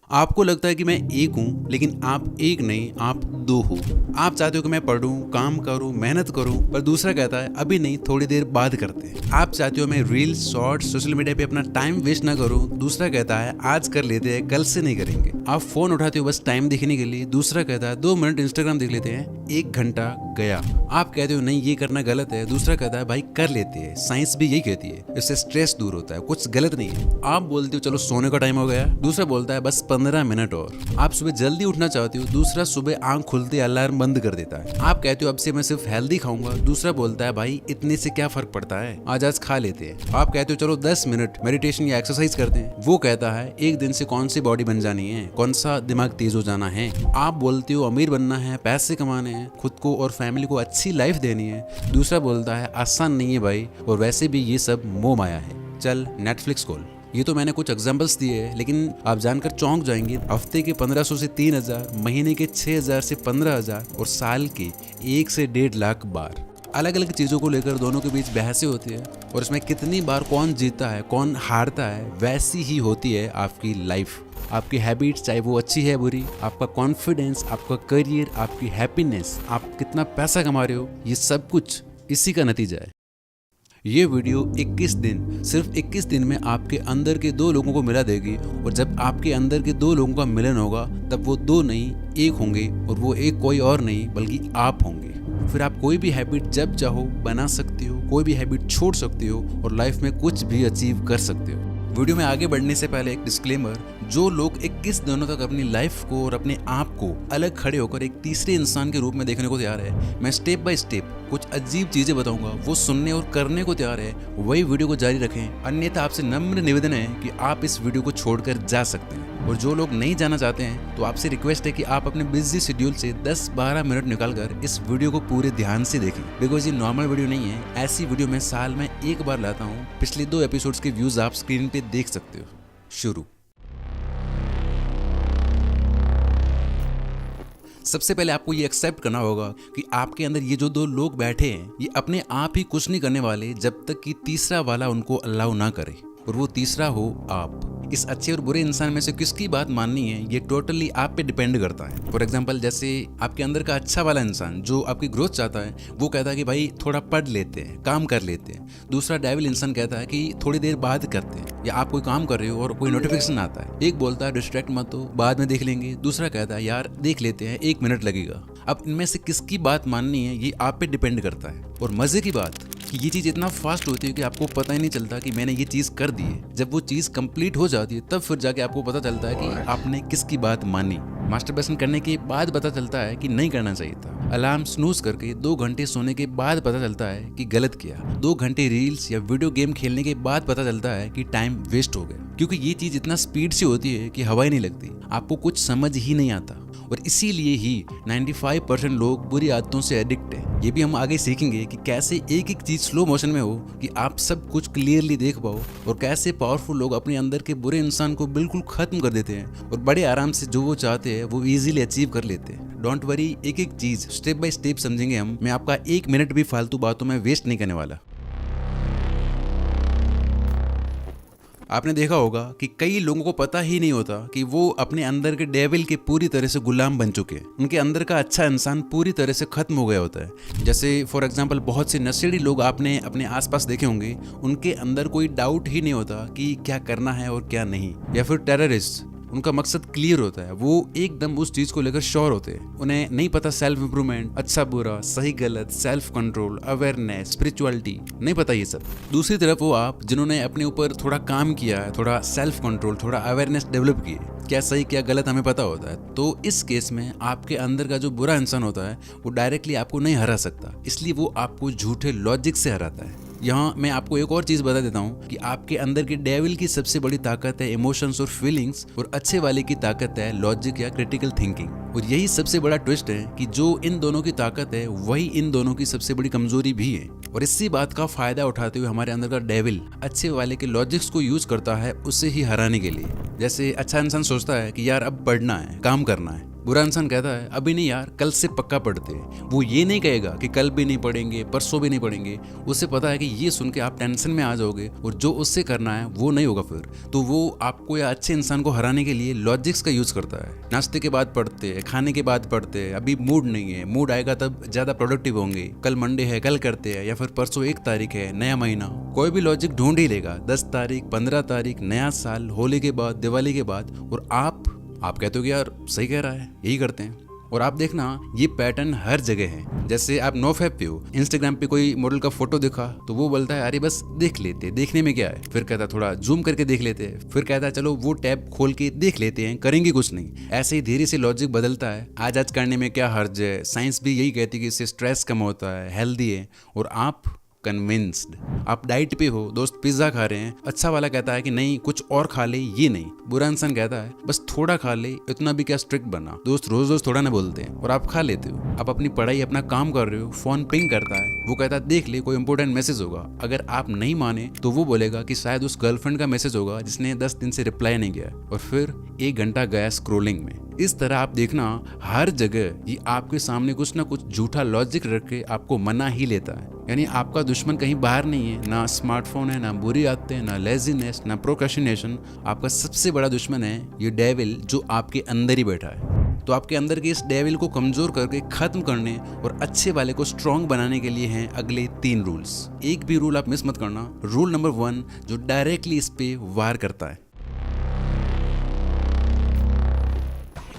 आपको लगता है कि मैं एक हूँ, लेकिन आप एक नहीं, आप दो हो। आप चाहते हो कि मैं पढ़ूं, काम करूं, मेहनत करूं, पर दूसरा कहता है अभी नहीं, थोड़ी देर बाद करते हैं। आप चाहते हो मैं रील्स, शॉर्ट्स, सोशल मीडिया पे अपना टाइम वेस्ट ना करूं, दूसरा कहता है आज कर लेते हैं, कल से नहीं करेंगे। आप फोन उठाते हो बस टाइम देखने के लिए, दूसरा कहता है 2 मिनट इंस्टाग्राम देख लेते हैं, 1 घंटा गया। आप कहते हो नहीं ये करना गलत है, दूसरा कहता है भाई कर लेते हैं, साइंस भी यही कहती है, इससे स्ट्रेस दूर होता है, कुछ गलत नहीं है। आप बोलते हो चलो सोने का टाइम हो गया, दूसरा बोलता है बस 15 मिनट और। आप सुबह जल्दी उठना चाहते हो, दूसरा सुबह आंख खुलते अलार्म बंद कर देता है। आप कहते हो अब से मैं सिर्फ हेल्दी खाऊंगा, दूसरा बोलता है भाई इतने से क्या फर्क पड़ता है, आज खा लेते हैं। आप कहते हो चलो 10 मिनट मेडिटेशन या एक्सरसाइज करते हैं, वो कहता है एक दिन से कौन सी बॉडी बन जानी है, कौन सा दिमाग तेज हो जाना है। आप बोलते हो अमीर बनना है, पैसे कमाने हैं, खुद को और फैमिली को अच्छी लाइफ देनी है, दूसरा बोलता है आसान नहीं है भाई, और वैसे भी ये सब मोह माया है, चल नेटफ्लिक्स खोल। ये तो मैंने कुछ एग्जांपल्स दिए हैं, लेकिन आप जानकर चौंक जाएंगे, हफ्ते के 1500 से 3000, महीने के 6000 से 15000 और साल के 1 से 1.5 लाख बार अलग अलग चीज़ों को लेकर दोनों के बीच बहसें होती है, और इसमें कितनी बार कौन जीतता है कौन हारता है वैसी ही होती है आपकी लाइफ। आपकी हैबिट्स चाहे वो अच्छी है बुरी, आपका कॉन्फिडेंस, आपका करियर, आपकी हैप्पीनेस, आप कितना पैसा कमा रहे हो, ये सब कुछ इसी का नतीजा है। ये वीडियो 21 दिन, सिर्फ 21 दिन में आपके अंदर के 2 लोगों को मिला देगी, और जब आपके अंदर के 2 लोगों का मिलन होगा तब वो 2 नहीं 1 होंगे, और वो एक कोई और नहीं बल्कि आप होंगे। फिर आप कोई भी हैबिट जब चाहो बना सकते हो, कोई भी हैबिट छोड़ सकते हो, और लाइफ में कुछ भी अचीव कर सकते हो। वीडियो में आगे बढ़ने से पहले एक डिस्क्लेमर, जो लोग 21 दिनों तक अपनी लाइफ को और अपने आप को अलग खड़े होकर एक तीसरे इंसान के रूप में देखने को तैयार है, मैं स्टेप बाय स्टेप कुछ अजीब चीजें बताऊंगा, वो सुनने और करने को तैयार है, वही वीडियो को जारी रखें, अन्यथा आपसे नम्र निवेदन है कि आप इस वीडियो को छोड़कर जा सकते हैं। और जो लोग नहीं जाना चाहते हैं तो आपसे रिक्वेस्ट है कि आप अपने बिजी शेड्यूल से 10-12 मिनट निकालकर इस वीडियो को पूरे ध्यान से देखें, बिकॉज ये नॉर्मल वीडियो नहीं है। ऐसी वीडियो मैं साल में 1 बार लाता हूँ। पिछले 2 एपिसोड्स के व्यूज आप स्क्रीन पे देख सकते हो। शुरू। सबसे पहले आपको ये एक्सेप्ट करना होगा कि आपके अंदर ये जो 2 लोग बैठे हैं, ये अपने आप ही कुछ नहीं करने वाले जब तक कि तीसरा वाला उनको अलाउ ना करे, और वो तीसरा हो आप। इस अच्छे और बुरे इंसान में से किसकी बात माननी है ये टोटली आप पे डिपेंड करता है। फॉर एग्जांपल, जैसे आपके अंदर का अच्छा वाला इंसान जो आपकी ग्रोथ चाहता है, वो कहता है कि भाई थोड़ा पढ़ लेते हैं, काम कर लेते हैं। दूसरा डेविल इंसान कहता है कि थोड़ी देर बाद करते हैं, या आप कोई काम कर रहे हो और कोई नोटिफिकेशन आता है, एक बोलता है डिस्ट्रैक्ट मत हो, बाद में देख लेंगे, दूसरा कहता है यार देख लेते हैं, 1 मिनट लगेगा। अब इनमें से किसकी बात माननी है ये आप पे डिपेंड करता है। और मजे की बात कि ये चीज़ इतना फास्ट होती है कि आपको पता ही नहीं चलता कि मैंने ये चीज़ कर दी है। जब वो चीज़ कंप्लीट हो जाती है तब फिर जाके आपको पता चलता है कि आपने किसकी बात मानी। मास्टरबेशन करने के बाद पता चलता है कि नहीं करना चाहिए था। अलार्म स्नूज करके 2 घंटे सोने के बाद पता चलता है कि गलत किया। 2 घंटे रील्स या वीडियो गेम खेलने के बाद पता चलता है कि टाइम वेस्ट हो गया, क्योंकि ये चीज़ इतना स्पीड से होती है कि हवा ही नहीं लगती, आपको कुछ समझ ही नहीं आता। और इसीलिए ही 95% लोग बुरी आदतों से एडिक्ट है। ये भी हम आगे सीखेंगे कि कैसे एक एक चीज स्लो मोशन में हो कि आप सब कुछ क्लियरली देख पाओ, और कैसे पावरफुल लोग अपने अंदर के बुरे इंसान को बिल्कुल खत्म कर देते हैं, और बड़े आराम से जो वो चाहते हैं वो इजीली अचीव कर लेते हैं। डोंट वरी, एक एक चीज स्टेप बाय स्टेप समझेंगे हम। मैं आपका 1 मिनट भी फालतू बातों में वेस्ट नहीं करने वाला। आपने देखा होगा कि कई लोगों को पता ही नहीं होता कि वो अपने अंदर के डेविल के पूरी तरह से गुलाम बन चुके हैं। उनके अंदर का अच्छा इंसान पूरी तरह से खत्म हो गया होता है। जैसे फॉर एग्जांपल, बहुत से नशेड़ी लोग आपने अपने आसपास देखे होंगे, उनके अंदर कोई डाउट ही नहीं होता कि क्या करना है और क्या नहीं। या फिर टेररिस्ट, उनका मकसद क्लियर होता है, वो एकदम उस चीज को लेकर श्योर होते हैं। उन्हें नहीं पता सेल्फ इंप्रूवमेंट, अच्छा बुरा, सही गलत, सेल्फ कंट्रोल, अवेयरनेस, स्पिरिचुअलिटी, नहीं पता ये सब। दूसरी तरफ वो आप जिन्होंने अपने ऊपर थोड़ा काम किया है, थोड़ा सेल्फ कंट्रोल, थोड़ा अवेयरनेस डेवलप की है, क्या सही क्या गलत हमें पता होता है। तो इस केस में आपके अंदर का जो बुरा इंसान होता है वो डायरेक्टली आपको नहीं हरा सकता, इसलिए वो आपको झूठे लॉजिक से हराता है। यहाँ मैं आपको एक और चीज बता देता हूँ कि आपके अंदर के डेविल की सबसे बड़ी ताकत है इमोशंस और फीलिंग्स, और अच्छे वाले की ताकत है लॉजिक या क्रिटिकल थिंकिंग। और यही सबसे बड़ा ट्विस्ट है कि जो इन दोनों की ताकत है वही इन दोनों की सबसे बड़ी कमजोरी भी है। और इसी बात का फायदा उठाते हुए हमारे अंदर का डेविल अच्छे वाले के लॉजिक्स को यूज करता है उसे ही हराने के लिए। जैसे अच्छा इंसान सोचता है कि यार अब पढ़ना है, काम करना है, बुरा इंसान कहता है अभी नहीं यार, कल से पक्का पढ़ते हैं। वो ये नहीं कहेगा कि कल भी नहीं पढ़ेंगे, परसों भी नहीं पढ़ेंगे। उसे पता है कि ये सुन के आप टेंशन में आ जाओगे और जो उससे करना है वो नहीं होगा फिर। तो वो आपको या अच्छे इंसान को हराने के लिए लॉजिक्स का यूज करता है। नाश्ते के बाद पढ़ते हैं, खाने के बाद पढ़ते हैं, अभी मूड नहीं है, मूड आएगा तब ज्यादा प्रोडक्टिव होंगे, कल मंडे है कल करते हैं, या फिर परसों 1 तारीख है नया महीना, कोई भी लॉजिक ढूंढ ही लेगा। 10 तारीख, 15 तारीख, नया साल, होली के बाद, दिवाली के बाद। और आप कहते हो कि यार सही कह रहा है, यही करते हैं। और आप देखना ये पैटर्न हर जगह है। जैसे आप नोफैप पे हो, इंस्टाग्राम पे कोई मॉडल का फोटो दिखा तो वो बोलता है अरे बस देख लेते, देखने में क्या है। फिर कहता है थोड़ा जूम करके देख लेते हैं। फिर कहता है चलो वो टैब खोल के देख लेते हैं, करेंगे कुछ नहीं। ऐसे ही धीरे से लॉजिक बदलता है। आज करने में क्या हर्ज है, साइंस भी यही कहती है कि इससे स्ट्रेस कम होता है, हेल्दी है। और आप कन्विंस्ड, आप डाइट पे हो, दोस्त पिज्जा खा रहे हैं, अच्छा वाला कहता है कि नहीं कुछ और खा ले, ये नहीं। बुरा इंसान कहता है बस थोड़ा खा ले, इतना भी क्या स्ट्रिक्ट बना। दोस्त रोज थोड़ा ना बोलते हैं और आप खा लेते हो। आप अपनी पढ़ाई, अपना काम कर रहे हो, फोन पिंग करता है, वो कहता है देख ले कोई इंपॉर्टेंट मैसेज होगा। अगर आप नहीं माने तो वो बोलेगा कि शायद उस गर्लफ्रेंड का मैसेज होगा जिसने 10 दिन से रिप्लाई नहीं किया। और फिर 1 घंटा गया स्क्रोलिंग में। इस तरह आप देखना हर जगह ये आपके सामने कुछ ना कुछ झूठा लॉजिक रख के आपको मना ही लेता है। यानी आपका दुश्मन कहीं बाहर नहीं है, ना स्मार्टफोन है, ना बुरी आदतें, ना लेजीनेस, ना प्रोक्रेस्टिनेशन। आपका सबसे बड़ा दुश्मन है ये डेविल जो आपके अंदर ही बैठा है। तो आपके अंदर के इस डेविल को कमजोर करके खत्म करने और अच्छे वाले को स्ट्रॉन्ग बनाने के लिए हैं अगले 3 रूल्स। एक भी रूल आप मिस मत करना। रूल नंबर 1 जो डायरेक्टली इस पे वार करता है।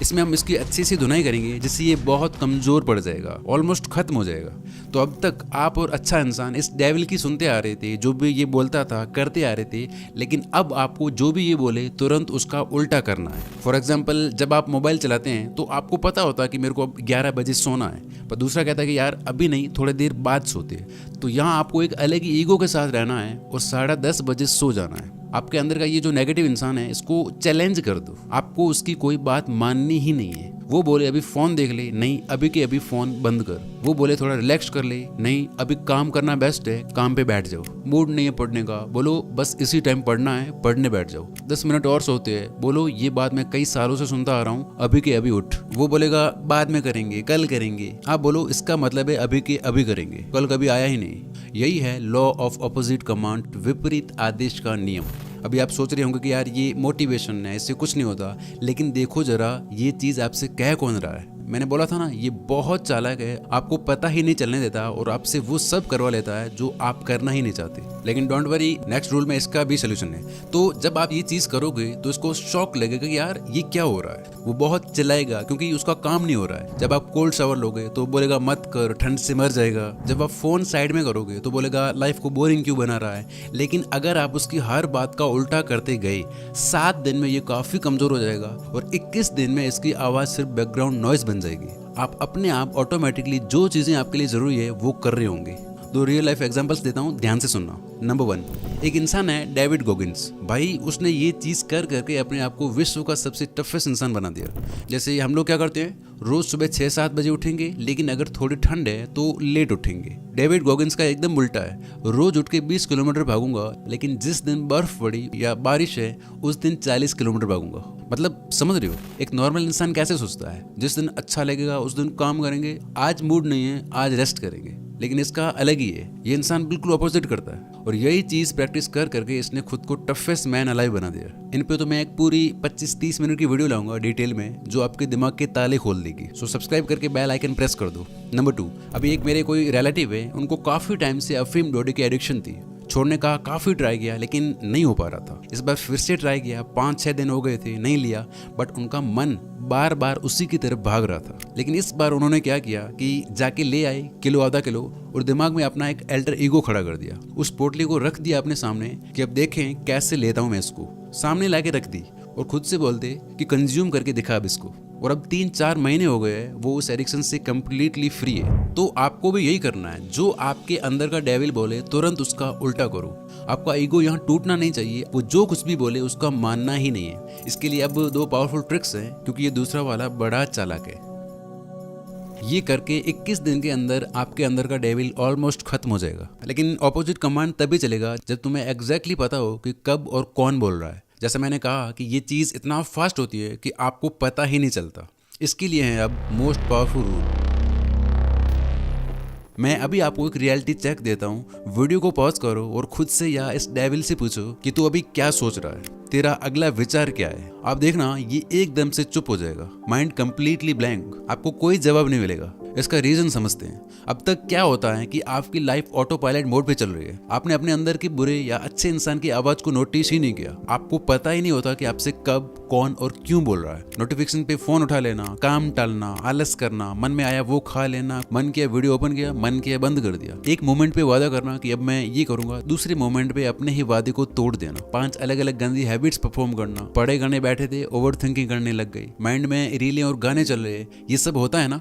इसमें हम इसकी अच्छी सी धुनाई करेंगे जिससे ये बहुत कमजोर पड़ जाएगा, ऑलमोस्ट खत्म हो जाएगा। तो अब तक आप और अच्छा इंसान इस डेविल की सुनते आ रहे थे, जो भी ये बोलता था करते आ रहे थे। लेकिन अब आपको जो भी ये बोले तुरंत उसका उल्टा करना है। फॉर एग्जाम्पल जब आप मोबाइल चलाते हैं तो आपको पता होता है कि मेरे को अब 11 बजे सोना है, पर दूसरा कहता है कि यार अभी नहीं, थोड़ी देर बाद सोते। तो यहाँ आपको एक अलग ही ईगो के साथ रहना है और 10:30 बजे सो जाना है। आपके अंदर का ये जो नेगेटिव इंसान है इसको चैलेंज कर दो। आपको उसकी कोई बात माननी ही नहीं है। वो बोले अभी फोन देख ले, नहीं अभी के अभी फोन बंद कर। वो बोले थोड़ा रिलैक्स कर ले, नहीं अभी काम करना बेस्ट है, काम पे बैठ जाओ। मूड नहीं है पढ़ने का, बोलो बस इसी टाइम पढ़ना है, पढ़ने बैठ जाओ। 10 मिनट और सोते हैं, बोलो ये बात मैं कई सालों से सुनता आ रहा हूँ, अभी के अभी उठ। वो बोलेगा बाद में करेंगे, कल करेंगे। आप बोलो इसका मतलब है अभी के अभी करेंगे, कल कभी आया ही नहीं। यही है लॉ ऑफ अपोजिट कमांड, विपरीत आदेश का नियम। अभी आप सोच रहे होंगे कि यार ये मोटिवेशन है, इससे कुछ नहीं होता। लेकिन देखो जरा ये चीज आपसे कह कौन रहा है। मैंने बोला था ना ये बहुत चालाक है, आपको पता ही नहीं चलने देता और आपसे वो सब करवा लेता है जो आप करना ही नहीं चाहते। लेकिन डोंट वरी, नेक्स्ट रूल में इसका भी सोल्यूशन है। तो जब आप ये चीज करोगे तो इसको शॉक लगेगा कि यार ये क्या हो रहा है। वो बहुत चिल्लाएगा क्योंकि उसका काम नहीं हो रहा है। जब आप कोल्ड शावर लोगे तो बोलेगा मत कर, ठंड से मर जाएगा। जब आप फोन साइड में करोगे तो बोलेगा लाइफ को बोरिंग क्यों बना रहा है। लेकिन अगर आप उसकी हर बात का उल्टा करते गए, 7 दिन में ये काफी कमजोर हो जाएगा और 21 दिन में इसकी आवाज सिर्फ बैकग्राउंड नॉइज बन जाएगी। आप अपने आप ऑटोमेटिकली जो चीजें आपके लिए जरूरी है वो कर रहे होंगे। 2 रियल लाइफ एग्जांपल्स देता हूँ, ध्यान से सुनना। नंबर 1, एक इंसान है डेविड गॉगिंस। भाई उसने ये चीज कर करके अपने आप को विश्व का सबसे टफेस्ट इंसान बना दिया। जैसे हम लोग क्या करते हैं, रोज सुबह 6-7 बजे उठेंगे, लेकिन अगर थोड़ी ठंड है तो लेट उठेंगे। डेविड गॉगिंस का एकदम उल्टा है, रोज उठ के 20 किलोमीटर भागूंगा, लेकिन जिस दिन बर्फ पड़ी या बारिश है उस दिन 40 किलोमीटर भागूंगा। मतलब समझ रहे हो एक नॉर्मल इंसान कैसे सोचता है। जिस दिन अच्छा लगेगा उस दिन काम करेंगे, आज मूड नहीं है आज रेस्ट करेंगे। लेकिन इसका अलग ही है, ये इंसान बिल्कुल अपोजिट करता है। और यही चीज प्रैक्टिस कर करके इसने खुद को टफेस्ट मैन अलाइव बना दिया। इन पे तो मैं एक पूरी 25-30 मिनट की वीडियो लाऊंगा डिटेल में, जो आपके दिमाग के ताले खोल देगी। सो सब्सक्राइब करके बेल आइकन प्रेस कर दो। नंबर 2, अभी एक मेरे कोई रिलेटिव है, उनको काफी टाइम से अफीम डोडे की एडिक्शन थी। छोड़ने का काफी ट्राई किया लेकिन नहीं हो पा रहा था। इस बार फिर से ट्राई किया, 5-6 दिन हो गए थे, नहीं लिया, बट उनका मन बार बार उसी की तरफ भाग रहा था। लेकिन इस बार उन्होंने क्या किया कि जाके ले आए किलो आधा किलो और दिमाग में अपना एक अल्टर ईगो खड़ा कर दिया। उस पोटली को रख दिया अपने सामने कि अब देखें कैसे लेता हूं मैं इसको। सामने लाके रख दी और खुद से बोलते कि कंज्यूम करके दिखा अब इसको। और अब 3-4 महीने हो गए हैं वो उस एडिक्शन से कंप्लीटली फ्री है। तो आपको भी यही करना है, जो आपके अंदर का डेविल बोले तुरंत उसका उल्टा करो। आपका ईगो यहाँ टूटना नहीं चाहिए, वो जो कुछ भी बोले उसका मानना ही नहीं है। इसके लिए अब 2 पावरफुल ट्रिक्स हैं, क्योंकि ये दूसरा वाला बड़ा चालाक है। ये करके 21 दिन के अंदर आपके अंदर का डेविल ऑलमोस्ट खत्म हो जाएगा। लेकिन ऑपोजिट कमांड तभी चलेगा जब तुम्हें एग्जैक्टली पता हो कि कब और कौन बोल रहा है। जैसे मैंने कहा कि ये चीज़ इतना फास्ट होती है कि आपको पता ही नहीं चलता। इसके लिए है अब मोस्ट पावरफुल रूल। मैं अभी आपको एक रियलिटी चेक देता हूँ। वीडियो को पॉज करो और खुद से या इस डेविल से पूछो कि तू अभी क्या सोच रहा है, तेरा अगला विचार क्या है। आप देखना ये एकदम से चुप हो जाएगा, माइंड कंप्लीटली ब्लैंक, आपको कोई जवाब नहीं मिलेगा। इसका रीजन समझते हैं। अब तक क्या होता है कि आपकी लाइफ ऑटो पायलट मोड पे चल रही है। आपने अपने अंदर के बुरे या अच्छे इंसान की आवाज को नोटिस ही नहीं किया। आपको पता ही नहीं होता कि आपसे कब, कौन और क्यों बोल रहा है। नोटिफिकेशन पे फोन उठा लेना, काम टालना, आलस करना, मन में आया वो खा लेना, मन किया वीडियो ओपन किया, मन किया बंद कर दिया। एक मोमेंट पे वादा करना कि अब मैं ये करूंगा, दूसरे मोमेंट पे अपने ही वादे को तोड़ देना। 5 अलग अलग गंदी हैबिट्स परफॉर्म करना। पढ़े गाने बैठे थे, ओवर थिंकिंग करने लग गई, माइंड में रीलें और गाने चल रहे। ये सब होता है ना,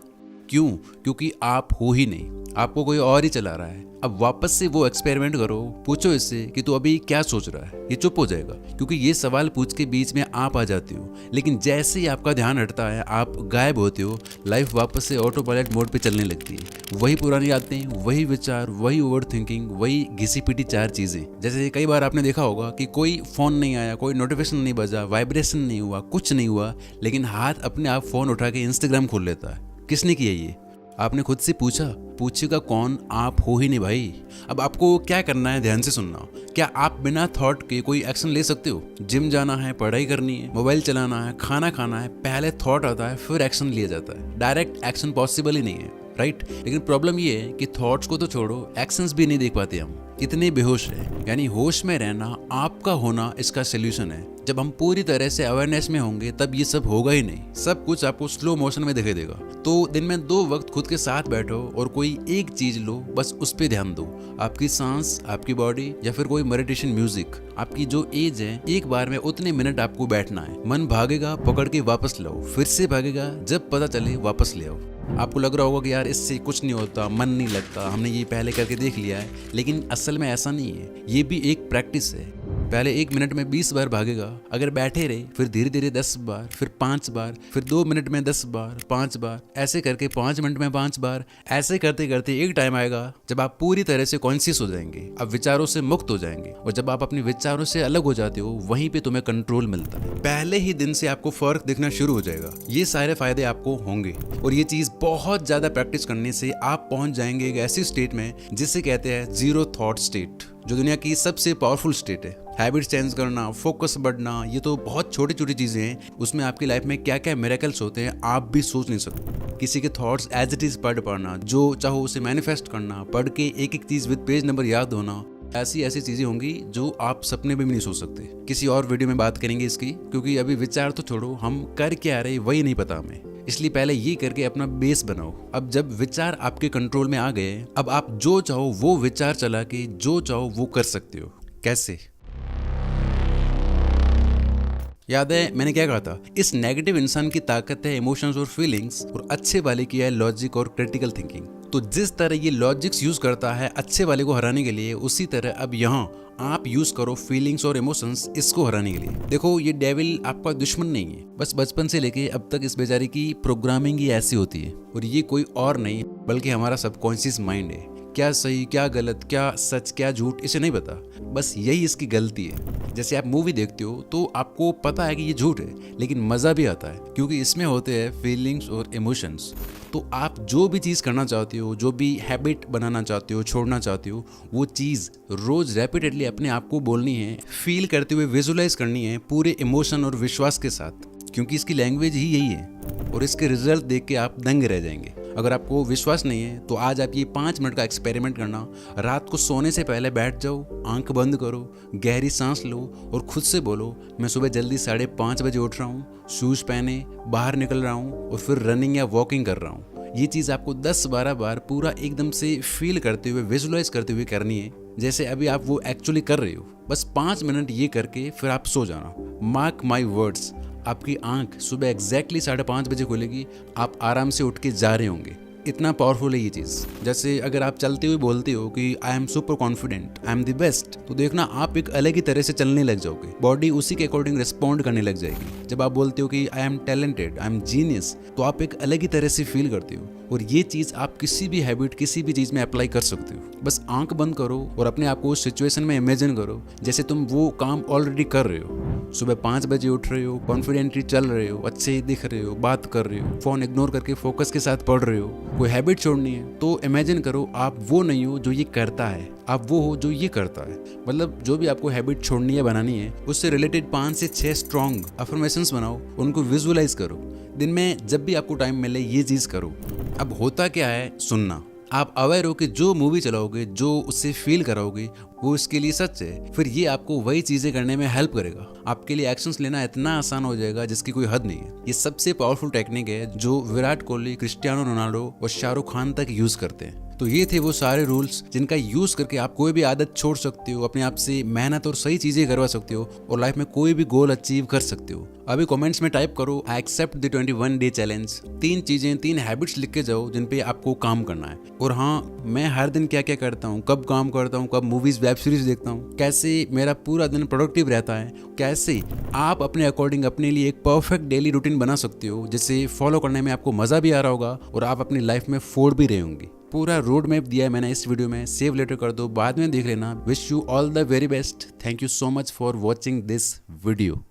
क्यों? क्योंकि आप हो ही नहीं, आपको कोई और ही चला रहा है। अब वापस से वो एक्सपेरिमेंट करो, पूछो इससे कि तू अभी क्या सोच रहा है। ये चुप हो जाएगा, क्योंकि ये सवाल पूछ के बीच में आप आ जाते हो। लेकिन जैसे ही आपका ध्यान हटता है, आप गायब होते हो, लाइफ वापस से ऑटो पायलट मोड पे चलने लगती है। वही पुरानी आदतें, वही विचार, वही ओवर थिंकिंग, वही घिसी पिटी 4 चीजें। जैसे कई बार आपने देखा होगा कि कोई फोन नहीं आया, कोई नोटिफिकेशन नहीं बजा, वाइब्रेशन नहीं हुआ, कुछ नहीं हुआ, लेकिन हाथ अपने आप फोन उठा के इंस्टाग्राम खोल लेता है। किसने किया ये? आपने खुद से पूछा? पूछेगा कौन? आप हो ही नहीं भाई। अब आपको क्या करना है, ध्यान से सुनना। क्या आप बिना थॉट के कोई एक्शन ले सकते हो? जिम जाना है, पढ़ाई करनी है, मोबाइल चलाना है, खाना खाना है, पहले थॉट आता है फिर एक्शन लिया जाता है। डायरेक्ट एक्शन पॉसिबल ही नहीं है, राइट? लेकिन प्रॉब्लम ये है कि थॉट्स को तो छोड़ो, एक्शंस भी नहीं देख पाते हम, इतने बेहोश है। यानी होश में रहना, आपका होना इसका सोल्यूशन है। जब हम पूरी तरह से अवेयरनेस में होंगे तब ये सब होगा ही नहीं। सब कुछ आपको स्लो मोशन में दिखाई देगा। तो दिन में 2 वक्त खुद के साथ बैठो और कोई एक चीज लो, बस उस पे ध्यान दो। आपकी सांस, आपकी बॉडी, या फिर कोई मेडिटेशन म्यूजिक। आपकी जो एज है, एक बार में उतने मिनट आपको बैठना है। मन भागेगा, पकड़ के वापस लाओ, फिर से भागेगा, जब पता चले वापस ले आओ। आपको लग रहा होगा कि यार इससे कुछ नहीं होता, मन नहीं लगता, हमने ये पहले करके देख लिया है, लेकिन असल में ऐसा नहीं है। ये भी एक प्रैक्टिस है। पहले 1 मिनट में 20 बार भागेगा, अगर बैठे रहे, फिर धीरे धीरे 10 बार, फिर 5 बार, फिर 2 मिनट में 10 बार, 5 बार, ऐसे करके 5 मिनट में 5 बार। ऐसे करते करते एक टाइम आएगा जब आप पूरी तरह से कॉन्शियस हो जाएंगे, अब विचारों से मुक्त हो जाएंगे। और जब आप अपने विचारों से अलग हो जाते हो, वहीं पे तुम्हें कंट्रोल मिलता है। पहले ही दिन से आपको फर्क दिखना शुरू हो जाएगा। ये सारे फायदे आपको होंगे। और ये चीज बहुत ज्यादा प्रैक्टिस करने से आप पहुंच जाएंगे एक ऐसी स्टेट में जिसे कहते हैं जीरो थॉट स्टेट, जो दुनिया की सबसे पावरफुल स्टेट है। हैबिट चेंज करना, फोकस बढ़ना, ये तो बहुत छोटी छोटी चीजें हैं। उसमें आपकी लाइफ में क्या क्या मिरेकल्स होते हैं आप भी सोच नहीं सकते। किसी के थॉट्स एज इट इज पढ़ पाना, जो चाहो उसे मैनिफेस्ट करना, पढ़ के एक एक चीज विद पेज नंबर याद होना, ऐसी ऐसी चीजें होंगी जो आप सपने में भी नहीं सोच सकते। किसी और वीडियो में बात करेंगे इसकी, क्योंकि अभी विचार तो छोड़ो, हम कर क्या रहे वही नहीं पता हमें। इसलिए पहले ये करके अपना बेस बनाओ। अब जब विचार आपके कंट्रोल में आ गए, अब आप जो चाहो वो विचार चला के जो चाहो वो कर सकते हो। कैसे? याद है मैंने क्या कहा था? इस नेगेटिव इंसान की ताकत है इमोशंस और फीलिंग्स, और अच्छे वाले की है लॉजिक और क्रिटिकल थिंकिंग। तो जिस तरह ये लॉजिक्स यूज करता है अच्छे वाले को हराने के लिए, उसी तरह अब यहाँ आप यूज करो फीलिंग्स और इमोशंस इसको हराने के लिए। देखो, ये डेविल आपका दुश्मन नहीं है, बस बचपन से लेके अब तक इस बेचारे की प्रोग्रामिंग ही ऐसी होती है। और ये कोई और नहीं बल्कि हमारा सबकॉन्शियस माइंड है। क्या सही, क्या गलत, क्या सच, क्या झूठ, इसे नहीं पता, बस यही इसकी गलती है। जैसे आप मूवी देखते हो तो आपको पता है कि ये झूठ है, लेकिन मजा भी आता है क्योंकि इसमें होते हैं फीलिंग्स और इमोशंस। तो आप जो भी चीज़ करना चाहते हो, जो भी हैबिट बनाना चाहते हो, छोड़ना चाहते हो, वो चीज़ रोज रेपिटेडली अपने आप को बोलनी है, फील करते हुए विजुलाइज करनी है पूरे इमोशन और विश्वास के साथ, क्योंकि इसकी लैंग्वेज ही यही है। और इसके रिजल्ट देख के आप दंग रह जाएंगे। अगर आपको विश्वास नहीं है तो आज आप ये 5 मिनट का एक्सपेरिमेंट करना। रात को सोने से पहले बैठ जाओ, आंख बंद करो, गहरी सांस लो और खुद से बोलो, मैं सुबह जल्दी 5:30 बजे उठ रहा हूँ, शूज पहने बाहर निकल रहा हूँ और फिर रनिंग या वॉकिंग कर रहा हूँ। ये चीज़ आपको 10-12 बार पूरा एकदम से फील करते हुए, विजुलाइज करते हुए करनी है, जैसे अभी आप वो एक्चुअली कर रहे हो। बस 5 मिनट ये करके फिर आप सो जाना। मार्क माई वर्ड्स, आपकी आंख सुबह एग्जैक्टली 5:30 बजे खुलेगी, आप आराम से उठ के जा रहे होंगे। इतना पावरफुल है ये चीज़। जैसे अगर आप चलते हुए बोलते हो कि I am super confident, I am the best, तो देखना आप एक अलग ही तरह से चलने लग जाओगे, बॉडी उसी के अकॉर्डिंग रिस्पॉन्ड करने लग जाएगी। जब आप बोलते हो कि I am talented, I am genius, तो आप एक अलग ही तरह से फील करते हो। और ये चीज़ आप किसी भी हैबिट, किसी भी चीज़ में अप्लाई कर सकते हो। बस आंख बंद करो और अपने आप को उस सिचुएशन में इमेजिन करो जैसे तुम वो काम ऑलरेडी कर रहे हो। सुबह 5 बजे उठ रहे हो, कॉन्फिडेंटली चल रहे हो, अच्छे दिख रहे हो, बात कर रहे हो, फोन इग्नोर करके फोकस के साथ पढ़ रहे हो, कोई हैबिट छोड़नी है, तो इमेजिन करो आप वो नहीं हो जो ये करता है, आप वो हो जो ये करता है। मतलब जो भी आपको हैबिट छोड़नी है, बनानी है, उससे रिलेटेड 5 से 6 स्ट्रॉन्ग अफर्मेशंस बनाओ, उनको विजुअलाइज करो। दिन में जब भी आपको टाइम मिले ये चीज़ करो। अब होता क्या है, सुनना। आप अवेयर हो कि जो मूवी चलाओगे, जो उससे फील कराओगे, वो इसके लिए सच है, फिर ये आपको वही चीज़ें करने में हेल्प करेगा। आपके लिए एक्शंस लेना इतना आसान हो जाएगा जिसकी कोई हद नहीं है। ये सबसे पावरफुल टेक्निक है जो विराट कोहली, क्रिस्टियानो रोनाल्डो और शाहरुख खान तक यूज़ करते हैं। तो ये थे वो सारे रूल्स जिनका यूज़ करके आप कोई भी आदत छोड़ सकते हो, अपने आप से मेहनत और सही चीज़ें करवा सकते हो और लाइफ में कोई भी गोल अचीव कर सकते हो। अभी कमेंट्स में टाइप करो I accept the 21 day challenge. 3 चीज़ें, 3 हैबिट्स लिख के जाओ जिन पे आपको काम करना है। और हाँ, मैं हर दिन क्या क्या करता हूँ, कब काम करता हूँ, कब मूवीज़ वेब सीरीज़ देखता हूँ, कैसे मेरा पूरा दिन प्रोडक्टिव रहता है, कैसे आप अपने अकॉर्डिंग अपने लिए एक परफेक्ट डेली रूटीन बना सकते हो जिसे फॉलो करने में आपको मज़ा भी आ रहा होगा और आप अपनी लाइफ में फोड़ भी रहे होंगे। पूरा रोड मैप दिया है मैंने इस वीडियो में, सेव लेटर कर दो, बाद में देख लेना। Wish you all the very best. Thank you so much for watching this video.